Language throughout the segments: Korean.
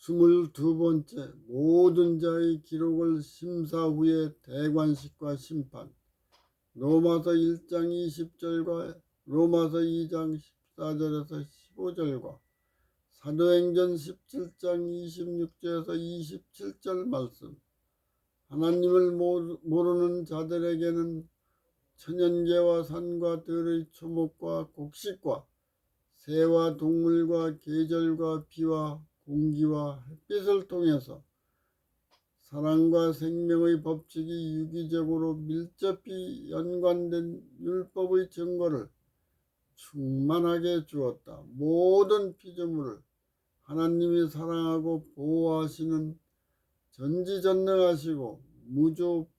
22번째, 모든 자의 기록을 심사 후에 대관식과 심판. 로마서 1장 20절과 로마서 2장 14절에서 15절과 사도행전 17장 26절에서 27절 말씀. 하나님을 모르는 자들에게는 천연계와 산과 들의 초목과 곡식과 새와 동물과 계절과 비와 공기와 햇빛을 통해서 사랑과 생명의 법칙이 유기적으로 밀접히 연관된 율법의 증거를 충만하게 주었다. 모든 피조물을 하나님이 사랑하고 보호하시는 전지전능하시고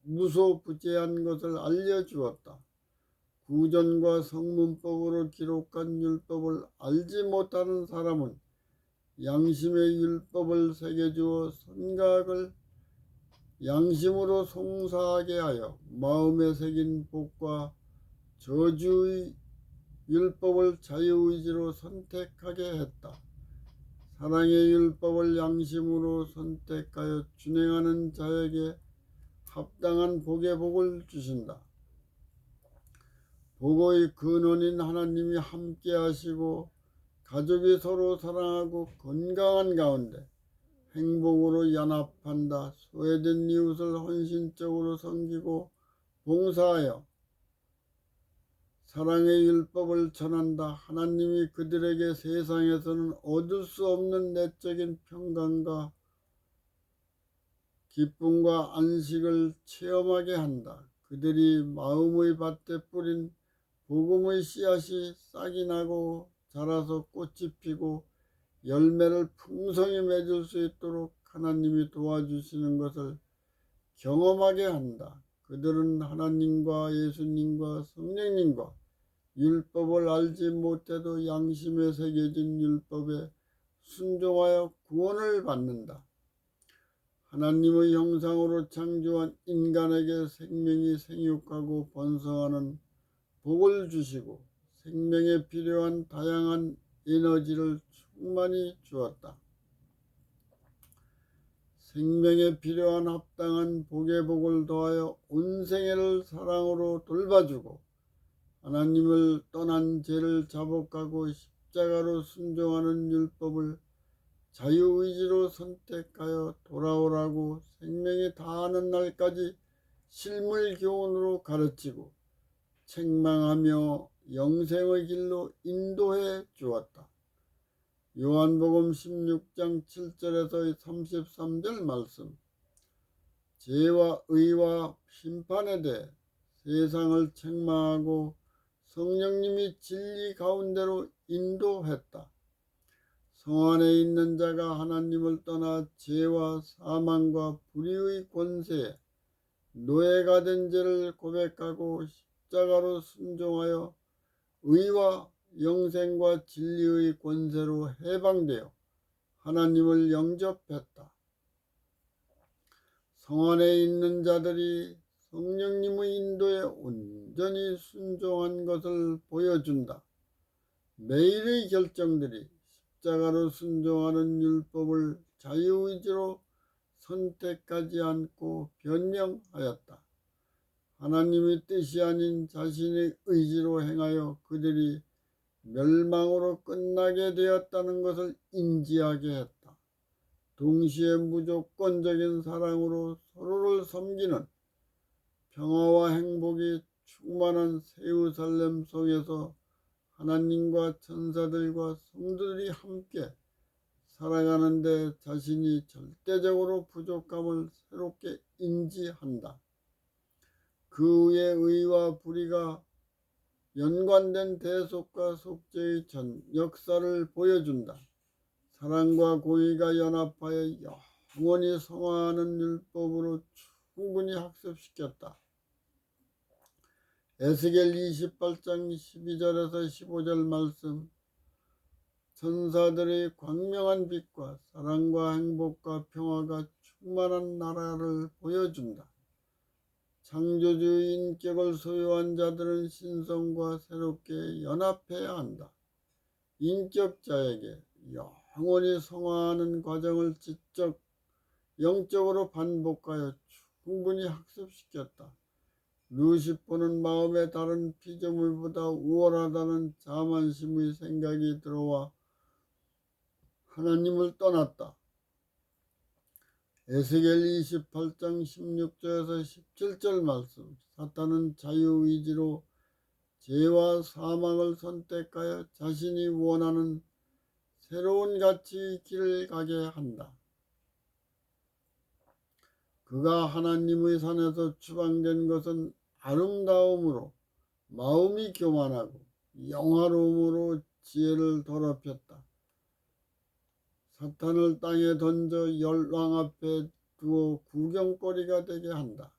무소부재한 것을 알려주었다. 구전과 성문법으로 기록한 율법을 알지 못하는 사람은 양심의 율법을 새겨주어 선각을 양심으로 송사하게 하여 마음에 새긴 복과 저주의 율법을 자유의지로 선택하게 했다. 사랑의 율법을 양심으로 선택하여 준행하는 자에게 합당한 복의 복을 주신다. 복의 근원인 하나님이 함께 하시고 가족이 서로 사랑하고 건강한 가운데 행복으로 연합한다. 소외된 이웃을 헌신적으로 섬기고 봉사하여 사랑의 율법을 전한다. 하나님이 그들에게 세상에서는 얻을 수 없는 내적인 평강과 기쁨과 안식을 체험하게 한다. 그들이 마음의 밭에 뿌린 복음의 씨앗이 싹이 나고 자라서 꽃이 피고 열매를 풍성히 맺을 수 있도록 하나님이 도와주시는 것을 경험하게 한다. 그들은 하나님과 예수님과 성령님과 율법을 알지 못해도 양심에 새겨진 율법에 순종하여 구원을 받는다. 하나님의 형상으로 창조한 인간에게 생명이 생육하고 번성하는 복을 주시고 생명에 필요한 다양한 에너지를 충만히 주었다. 생명에 필요한 합당한 복의 복을 더하여 온 생애를 사랑으로 돌봐주고 하나님을 떠난 죄를 자복하고 십자가로 순종하는 율법을 자유의지로 선택하여 돌아오라고 생명이 다하는 날까지 실물교훈으로 가르치고 책망하며 영생의 길로 인도해 주었다. 요한복음 16장 7절에서 33절 말씀. 죄와 의와 심판에 대해 세상을 책망하고 성령님이 진리 가운데로 인도했다. 성 안에 있는 자가 하나님을 떠나 죄와 사망과 불의의 권세에 노예가 된 죄를 고백하고 십자가로 순종하여 의와 영생과 진리의 권세로 해방되어 하나님을 영접했다. 성 안에 있는 자들이 성령님의 인도에 온전히 순종한 것을 보여준다. 매일의 결정들이 십자가로 순종하는 율법을 자유의지로 선택하지 않고 변명하였다. 하나님의 뜻이 아닌 자신의 의지로 행하여 그들이 멸망으로 끝나게 되었다는 것을 인지하게 했다. 동시에 무조건적인 사랑으로 서로를 섬기는 평화와 행복이 충만한 새 예루살렘 속에서 하나님과 천사들과 성도들이 함께 살아가는데 자신이 절대적으로 부족함을 새롭게 인지한다. 그 후에 의와 불의가 연관된 대속과 속죄의 전 역사를 보여준다. 사랑과 공의가 연합하여 영원히 성화하는 율법으로 충분히 학습시켰다. 에스겔 28장 12절에서 15절 말씀. 천사들의 광명한 빛과 사랑과 행복과 평화가 충만한 나라를 보여준다. 창조주의 인격을 소유한 자들은 신성과 새롭게 연합해야 한다. 인격자에게 영원히 성화하는 과정을 지적 영적으로 반복하여 충분히 학습시켰다. 루시퍼는 마음에 다른 피조물보다 우월하다는 자만심의 생각이 들어와 하나님을 떠났다. 에스겔 28장 16절에서 17절 말씀. 사탄은 자유의지로 죄와 사망을 선택하여 자신이 원하는 새로운 가치의 길을 가게 한다. 그가 하나님의 산에서 추방된 것은 아름다움으로 마음이 교만하고 영화로움으로 지혜를 더럽혔다. 사탄을 땅에 던져 열왕 앞에 두어 구경거리가 되게 한다.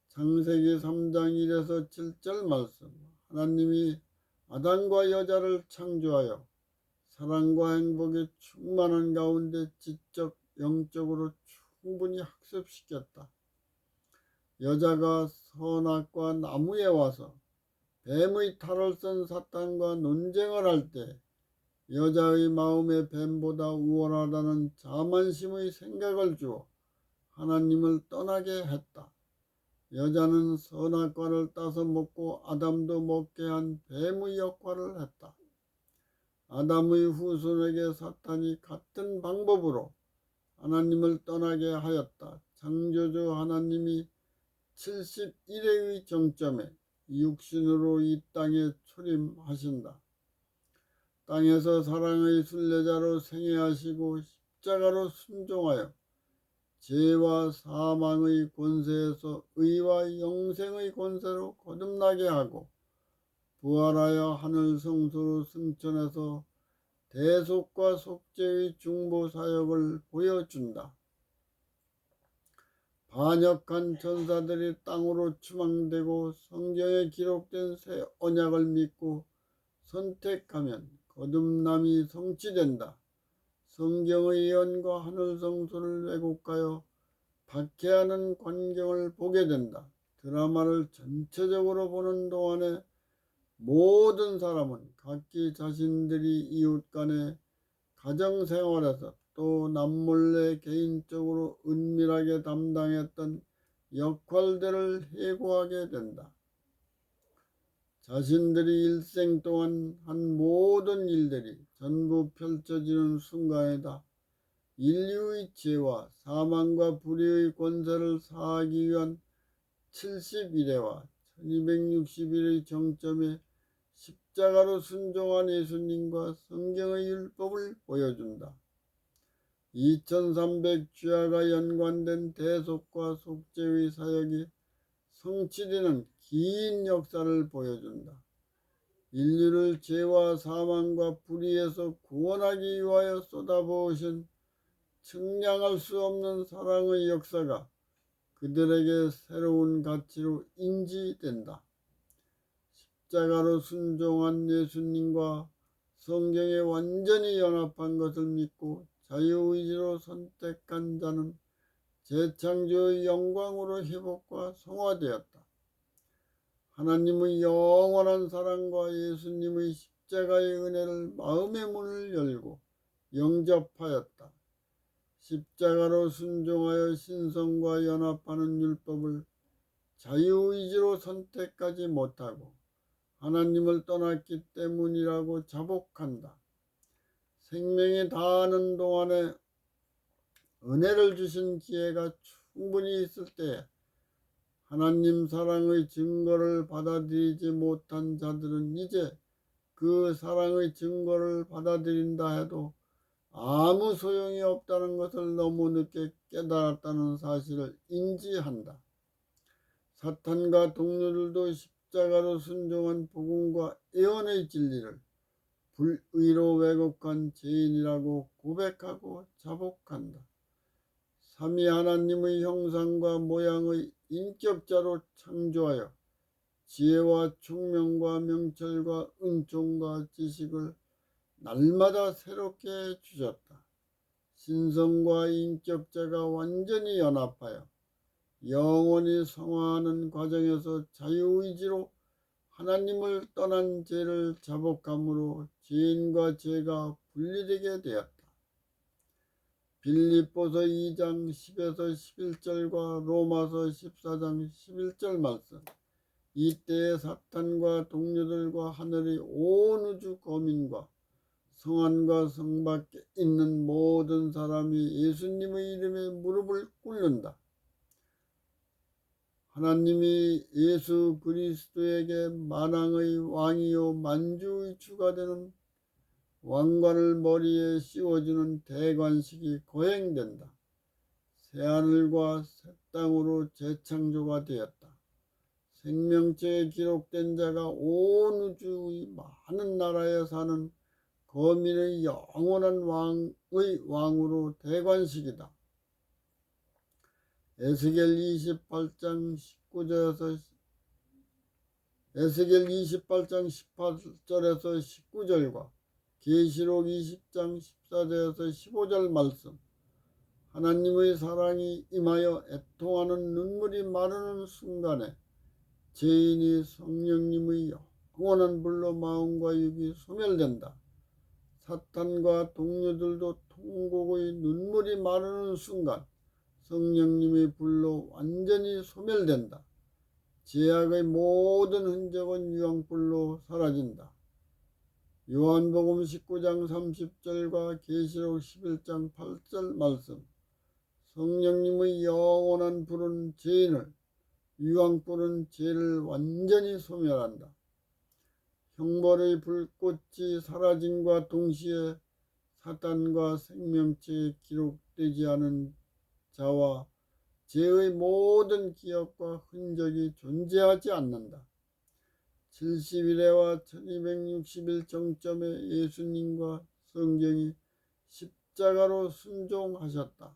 창세기 3장 1에서 7절 말씀. 하나님이 아담과 여자를 창조하여 사랑과 행복에 충만한 가운데 지적 영적으로 충분히 학습시켰다. 여자가 선악과 나무에 와서 뱀의 탈을 쓴 사탄과 논쟁을 할 때 여자의 마음에 뱀보다 우월하다는 자만심의 생각을 주어 하나님을 떠나게 했다. 여자는 선악과를 따서 먹고 아담도 먹게 한 뱀의 역할을 했다. 아담의 후손에게 사탄이 같은 방법으로 하나님을 떠나게 하였다. 창조주 하나님이 71회의 정점에 육신으로 이 땅에 초림하신다. 땅에서 사랑의 순례자로 생애하시고 십자가로 순종하여 죄와 사망의 권세에서 의와 영생의 권세로 거듭나게 하고 부활하여 하늘 성소로 승천해서 대속과 속죄의 중보 사역을 보여준다. 반역한 천사들이 땅으로 추방되고 성경에 기록된 새 언약을 믿고 선택하면 거듭남이 성취된다. 성경의 예언과 하늘 성소를 왜곡하여 박해하는 광경을 보게 된다. 드라마를 전체적으로 보는 동안에 모든 사람은 각기 자신들이 이웃 간의 가정생활에서 또 남몰래 개인적으로 은밀하게 담당했던 역할들을 해고하게 된다. 자신들이 일생 동안 한 모든 일들이 전부 펼쳐지는 순간이다. 인류의 죄와 사망과 불의의 권세를 사하기 위한 71회와 1260일의 정점에 십자가로 순종한 예수님과 성경의 율법을 보여준다. 2300주야가 연관된 대속과 속죄의 사역이 성취되는 긴 역사를 보여준다. 인류를 죄와 사망과 불의에서 구원하기 위하여 쏟아부으신 측량할 수 없는 사랑의 역사가 그들에게 새로운 가치로 인지된다. 십자가로 순종한 예수님과 성경에 완전히 연합한 것을 믿고 자유의지로 선택한 자는 재창조의 영광으로 회복과 성화되었다. 하나님의 영원한 사랑과 예수님의 십자가의 은혜를 마음의 문을 열고 영접하였다. 십자가로 순종하여 신성과 연합하는 율법을 자유의지로 선택하지 못하고 하나님을 떠났기 때문이라고 자복한다. 생명이 다하는 동안에 은혜를 주신 기회가 충분히 있을 때 하나님 사랑의 증거를 받아들이지 못한 자들은 이제 그 사랑의 증거를 받아들인다 해도 아무 소용이 없다는 것을 너무 늦게 깨달았다는 사실을 인지한다. 사탄과 동료들도 십자가로 순종한 복음과 예언의 진리를 불의로 왜곡한 죄인이라고 고백하고 자복한다. 삼위 하나님의 형상과 모양의 인격자로 창조하여 지혜와 총명과 명철과 은총과 지식을 날마다 새롭게 주셨다. 신성과 인격자가 완전히 연합하여 영원히 성화하는 과정에서 자유의지로 하나님을 떠난 죄를 자복함으로 죄인과 죄가 분리되게 되었다. 빌립보서 2장 10에서 11절과 로마서 14장 11절 말씀. 이때에 사탄과 동료들과 하늘의 온 우주 거민과 성안과 성 밖에 있는 모든 사람이 예수님의 이름에 무릎을 꿇는다. 하나님이 예수 그리스도에게 만왕의 왕이요 만주의 주가 되는 왕관을 머리에 씌워주는 대관식이 거행된다. 새하늘과 새 땅으로 재창조가 되었다. 생명체에 기록된 자가 온 우주의 많은 나라에 사는 거민의 영원한 왕의 왕으로 대관식이다. 에스겔 28장 18절에서 19절과 계시록 20장 14절에서 15절 말씀. 하나님의 사랑이 임하여 애통하는 눈물이 마르는 순간에 죄인이 성령님의 영원한 불로 마음과 육이 소멸된다. 사탄과 동료들도 통곡의 눈물이 마르는 순간 성령님의 불로 완전히 소멸된다. 죄악의 모든 흔적은 유황불로 사라진다. 요한복음 19장 30절과 계시록 11장 8절 말씀. 성령님의 영원한 불은 죄인을, 유황불은 죄를 완전히 소멸한다. 형벌의 불꽃이 사라짐과 동시에 사탄과 생명체에 기록되지 않은 자와 죄의 모든 기억과 흔적이 존재하지 않는다. 70일에와 1260일 정점에 예수님과 성경이 십자가로 순종하셨다.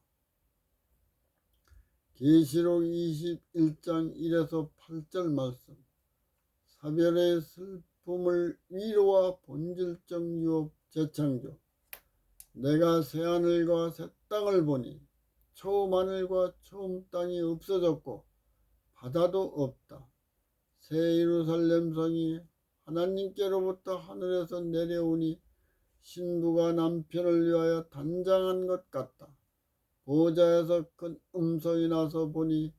계시록 21장 1에서 8절 말씀. 사별의 슬픔을 위로와 본질적 유업 재창조. 내가 새하늘과 새 땅을 보니 처음 하늘과 처음 땅이 없어졌고 바다도 없다. 새 예루살렘 성이 하나님께로부터 하늘에서 내려오니 신부가 남편을 위하여 단장한 것 같다. 보좌에서 큰 음성이 나서 보니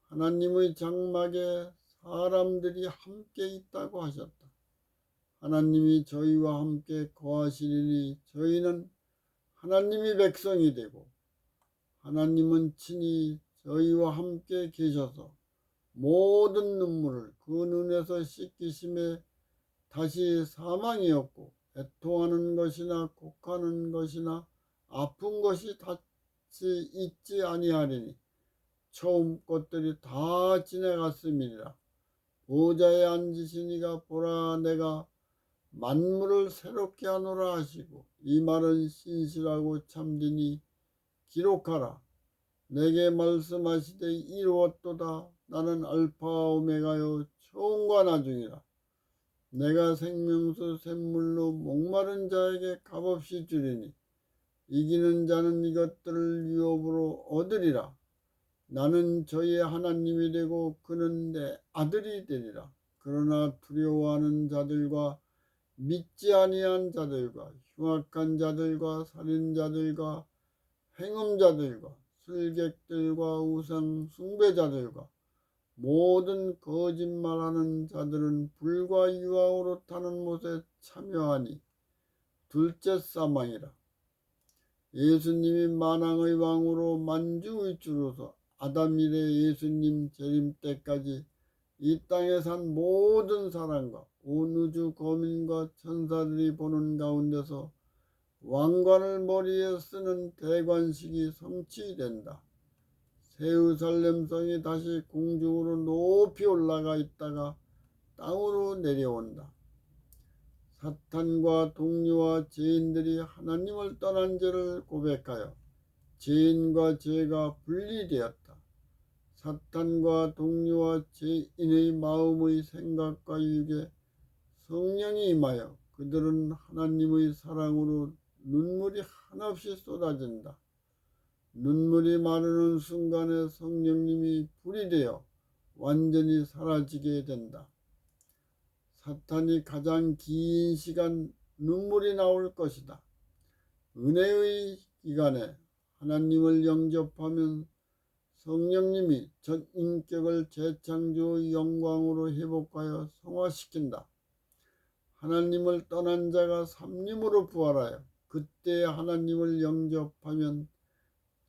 하나님의 장막에 사람들이 함께 있다고 하셨다. 하나님이 저희와 함께 거하시리니 저희는 하나님의 백성이 되고 하나님은 친히 저희와 함께 계셔서 모든 눈물을 그 눈에서 씻기심에 다시 사망이 없고 애통하는 것이나 곡하는 것이나 아픈 것이 다시 있지 아니하리니 처음 것들이 다 지나갔음이니라. 보좌에 앉으신 이가 보라 내가 만물을 새롭게 하노라 하시고 이 말은 신실하고 참되니 기록하라. 내게 말씀하시되 이루었도다. 나는 알파와 오메가요 처음과 나중이라. 내가 생명수 샘물로 목마른 자에게 값없이 주리니 이기는 자는 이것들을 유업으로 얻으리라. 나는 저희의 하나님이 되고 그는 내 아들이 되리라. 그러나 두려워하는 자들과 믿지 아니한 자들과 흉악한 자들과 살인자들과 행음자들과 술객들과 우상 숭배자들과 모든 거짓말하는 자들은 불과 유황으로 타는 못에 참여하니 둘째 사망이라. 예수님이 만왕의 왕으로 만주의 주로서 아담 이래 예수님 재림 때까지 이 땅에 산 모든 사람과 온 우주 거민과 천사들이 보는 가운데서 왕관을 머리에 쓰는 대관식이 성취된다. 새 예루살렘 성이 다시 공중으로 높이 올라가 있다가 땅으로 내려온다. 사탄과 동료와 죄인들이 하나님을 떠난 죄를 고백하여 죄인과 죄가 분리되었다. 사탄과 동료와 죄인의 마음의 생각과 육에 성령이 임하여 그들은 하나님의 사랑으로 눈물이 한없이 쏟아진다. 눈물이 마르는 순간에 성령님이 불이 되어 완전히 사라지게 된다. 사탄이 가장 긴 시간 눈물이 나올 것이다. 은혜의 기간에 하나님을 영접하면 성령님이 전 인격을 재창조의 영광으로 회복하여 성화시킨다. 하나님을 떠난 자가 삼림으로 부활하여 그때 하나님을 영접하면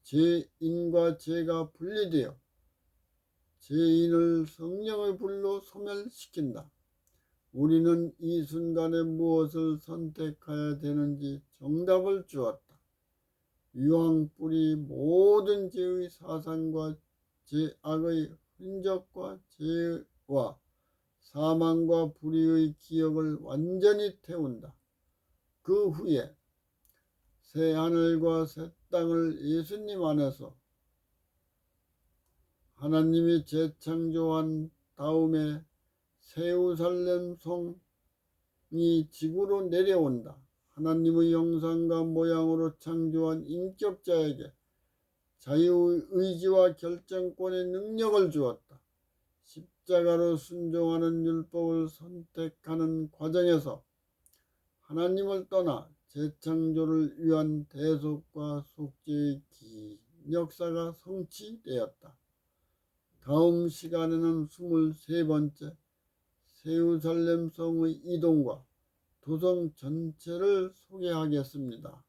죄인과 죄가 분리되어 죄인을 성령의 불로 소멸시킨다. 우리는 이 순간에 무엇을 선택해야 되는지 정답을 주었다. 유황불이 모든 죄의 사상과 죄악의 흔적과 죄와 사망과 불의의 기억을 완전히 태운다. 그 후에 새 하늘과 새 땅을 예수님 안에서 하나님이 재창조한 다음에 새 예루살렘 성이 지구로 내려온다. 하나님의 형상과 모양으로 창조한 인격자에게 자유의지와 결정권의 능력을 주었다. 십자가로 순종하는 율법을 선택하는 과정에서 하나님을 떠나 재창조를 위한 대속과 속죄의 긴 역사가 성취되었다. 다음 시간에는 23번째 새 예루살렘 성의 이동과 도성 전체를 소개하겠습니다.